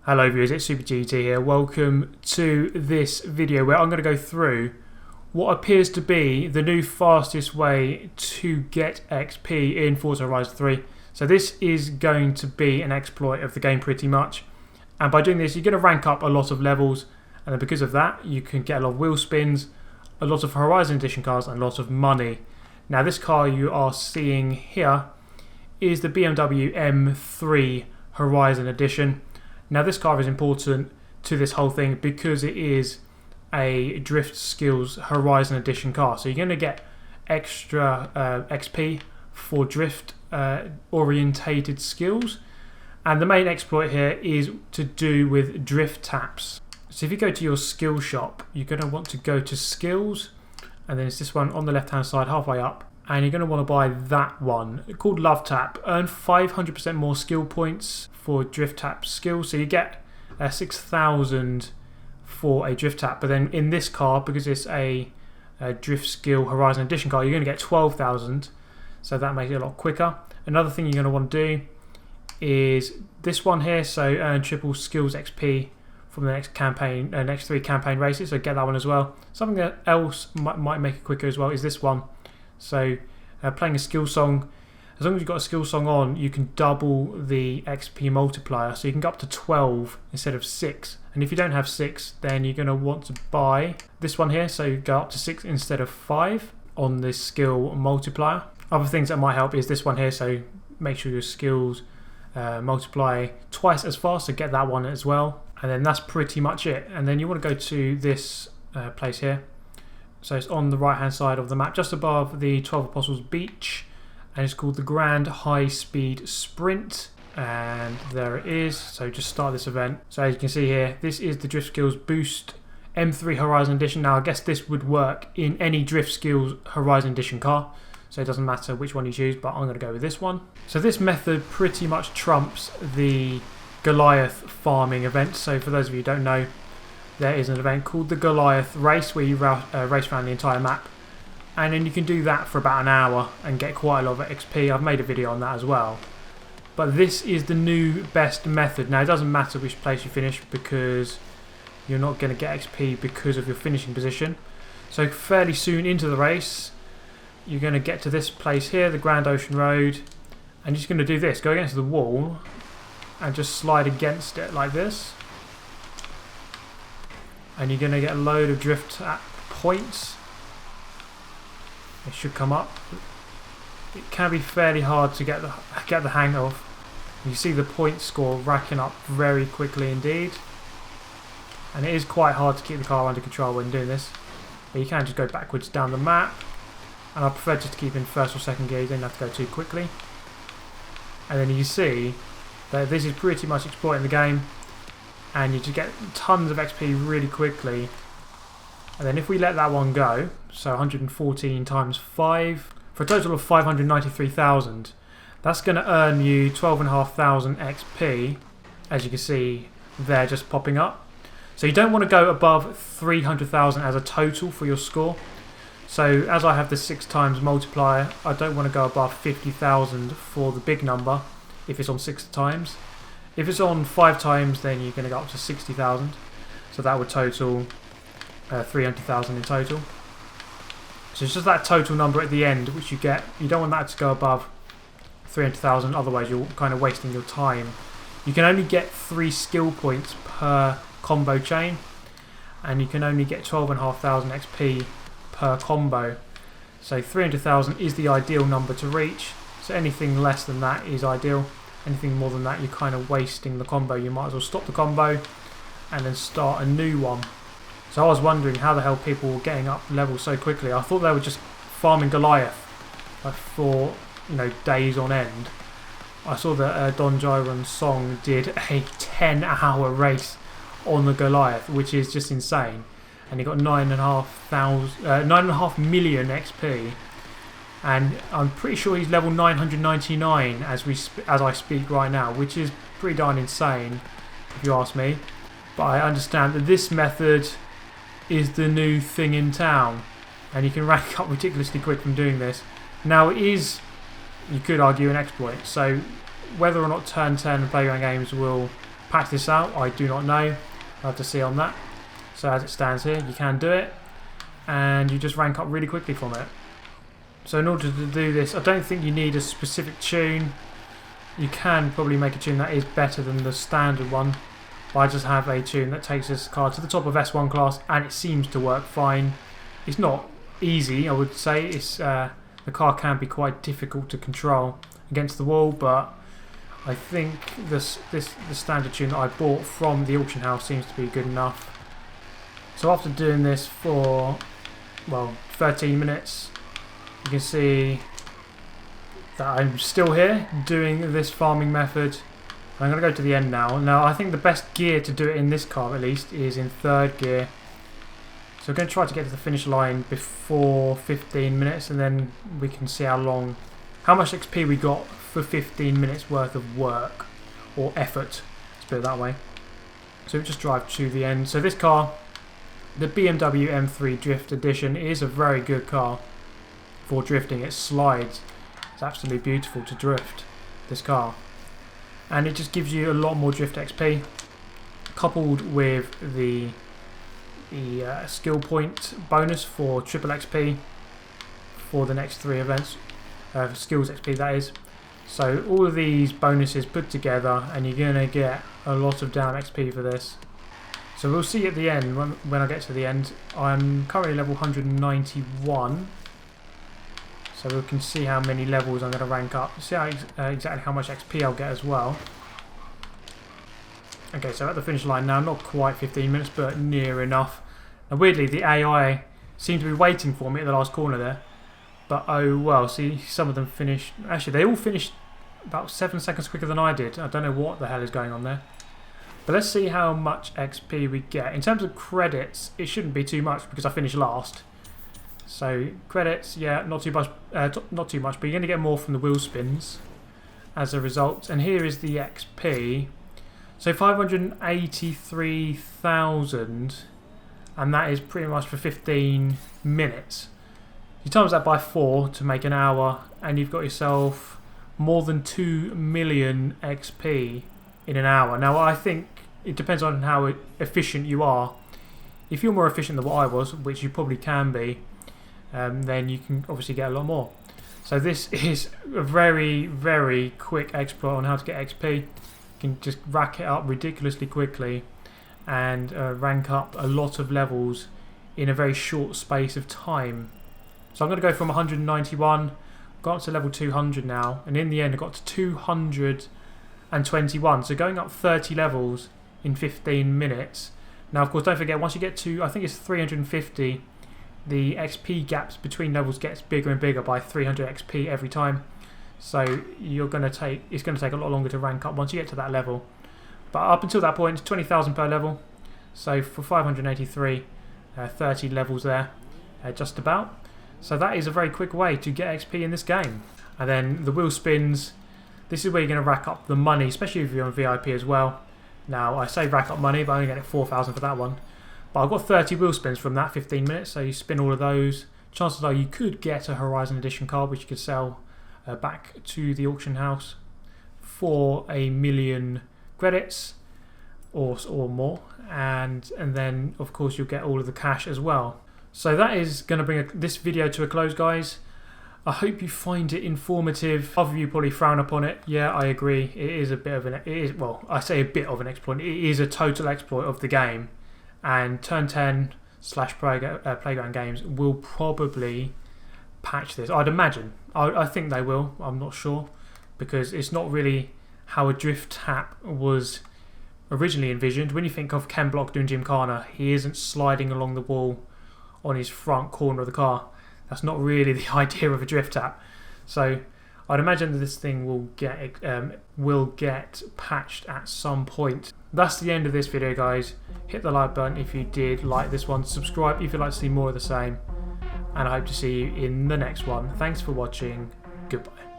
Hello viewers, it's SuperGT here. Welcome to this video where I'm going to go through what appears to be the new fastest way to get XP in Forza Horizon 3. So this is going to be an exploit of the game pretty much. And by doing this you're going to rank up a lot of levels, and then because of that you can get a lot of wheel spins, a lot of Horizon Edition cars and a lot of money. Now this car you are seeing here is the BMW M3 Horizon Edition. Now this car is important to this whole thing because it is a Drift Skills Horizon Edition car. So you're going to get extra XP for drift orientated skills. And the main exploit here is to do with drift taps. So if you go to your skill shop, you're going to want to go to skills, and then it's this one on the left hand side halfway up. And you're going to want to buy that one called Love Tap. Earn 500% more skill points for drift tap skills. So you get 6,000 for a drift tap. But then in this car, because it's a Drift Skill Horizon Edition car, you're going to get 12,000. So that makes it a lot quicker. Another thing you're going to want to do is this one here. So earn triple skills XP from the next campaign, next 3 campaign races. So get that one as well. Something else might make it quicker as well is this one. So playing a skill song, as long as you've got a skill song on, you can double the XP multiplier. So you can go up to 12 instead of 6. And if you don't have 6, then you're going to want to buy this one here. So you go up to 6 instead of 5 on this skill multiplier. Other things that might help is this one here. So make sure your skills multiply twice as fast. So get that one as well. And then that's pretty much it. And then you want to go to this place here. So it's on the right hand side of the map, just above the 12 Apostles Beach, and it's called the Grand High Speed Sprint, and there it is. So just start this event. So as you can see here, this is the Drift Skills Boost M3 Horizon Edition. Now I guess this would work in any Drift Skills Horizon Edition car, so it doesn't matter which one you choose, but I'm going to go with this one. So this method pretty much trumps the Goliath farming event. So for those of you who don't know, there is an event called the Goliath race where you race around the entire map, and then you can do that for about an hour and get quite a lot of XP. I've made a video on that as well. But this is the new best method. Now it doesn't matter which place you finish because you're not going to get XP because of your finishing position. So fairly soon into the race you're going to get to this place here, the Grand Ocean Road, and you're just going to do this, go against the wall and just slide against it like this. And you're going to get a load of drift points. It should come up. It can be fairly hard to get the hang of. You see the point score racking up very quickly indeed. And it is quite hard to keep the car under control when doing this. But you can just go backwards down the map. And I prefer just to keep in first or second gear, you don't have to go too quickly. And then you see that this is pretty much exploiting the game. And you just get tons of XP really quickly. And then if we let that one go, so 114 times 5, for a total of 593,000, that's going to earn you 12,500 XP, as you can see there just popping up. So you don't want to go above 300,000 as a total for your score. So as I have the 6 times multiplier, I don't want to go above 50,000 for the big number if it's on 6 times. If it's on 5 times, then you're going to go up to 60,000. So that would total 300,000 in total. So it's just that total number at the end which you get. You don't want that to go above 300,000, otherwise you're kind of wasting your time. You can only get 3 skill points per combo chain, and you can only get 12,500 XP per combo. So 300,000 is the ideal number to reach. So anything less than that is ideal. Anything more than that, you're kind of wasting the combo. You might as well stop the combo and then start a new one. So I was wondering how the hell people were getting up levels so quickly. I thought they were just farming Goliath for days on end. I saw that Don Gyron's song did a 10-hour race on the Goliath, which is just insane. And he got 9.5 million XP. And I'm pretty sure he's level 999 as I speak right now, which is pretty darn insane if you ask me. But I understand that this method is the new thing in town, and you can rank up ridiculously quick from doing this. Now it is, you could argue, an exploit. So whether or not Turn 10 and Playground Games will patch this out, I do not know. I'll have to see on that. So as it stands here, you can do it, and you just rank up really quickly from it. So in order to do this, I don't think you need a specific tune. You can probably make a tune that is better than the standard one, but I just have a tune that takes this car to the top of S1 class, and it seems to work fine. It's not easy, I would say. It's the car can be quite difficult to control against the wall, but I think the standard tune that I bought from the auction house seems to be good enough. So after doing this for, well, 13 minutes, you can see that I'm still here doing this farming method. I'm going to go to the end now. Now I think the best gear to do it in this car at least is in 3rd gear. So we're going to try to get to the finish line before 15 minutes, and then we can see how much XP we got for 15 minutes worth of work or effort, let's put it that way. So we just drive to the end. So this car, the BMW M3 Drift Edition, is a very good car for drifting. It slides. It's absolutely beautiful to drift, this car. And it just gives you a lot more drift XP, coupled with the skill point bonus for triple XP for the next 3 events. Skills XP, that is. So all of these bonuses put together, and you're going to get a lot of damn XP for this. So we'll see at the end, when I get to the end. I'm currently level 191. So we can see how many levels I'm going to rank up. See exactly how much XP I'll get as well. Okay, so at the finish line now, not quite 15 minutes, but near enough. Now weirdly, the AI seemed to be waiting for me at the last corner there. But oh well, see, some of them finished... Actually, they all finished about 7 seconds quicker than I did. I don't know what the hell is going on there. But let's see how much XP we get. In terms of credits, it shouldn't be too much because I finished last. So credits, yeah, not too much, but you're going to get more from the wheel spins as a result. And here is the XP. So 583,000, and that is pretty much for 15 minutes. You times that by 4 to make an hour, and you've got yourself more than 2 million XP in an hour. Now I think it depends on how efficient you are. If you're more efficient than what I was, which you probably can be, then you can obviously get a lot more. So this is a very, very quick exploit on how to get XP. You can just rack it up ridiculously quickly and rank up a lot of levels in a very short space of time. So I'm going to go from 191, got up to level 200 now, and in the end I got to 221. So going up 30 levels in 15 minutes. Now of course don't forget, once you get to, I think it's 350, the XP gaps between levels gets bigger and bigger by 300 XP every time. So it's going to take a lot longer to rank up once you get to that level. But up until that point, it's 20,000 per level. So for 583, 30 levels there, just about. So that is a very quick way to get XP in this game. And then the wheel spins. This is where you're going to rack up the money, especially if you're on VIP as well. Now I say rack up money, but I only get 4,000 for that one. But I've got 30 wheel spins from that 15 minutes, so you spin all of those. Chances are you could get a Horizon Edition card, which you could sell back to the auction house for 1 million credits or more, and then of course you'll get all of the cash as well. So that is going to bring this video to a close, guys. I hope you find it informative. Other of you probably frown upon it. Yeah, I agree. It is a bit of an... well, I say a bit of an exploit. It is a total exploit of the game. And Turn 10 / Playground Games will probably patch this. I'd imagine. I think they will. I'm not sure. Because it's not really how a drift tap was originally envisioned. When you think of Ken Block doing Gymkhana, he isn't sliding along the wall on his front corner of the car. That's not really the idea of a drift tap. So I'd imagine that this thing will get patched at some point. That's the end of this video, guys. Hit the like button if you did like this one. Subscribe if you'd like to see more of the same. And I hope to see you in the next one. Thanks for watching. Goodbye.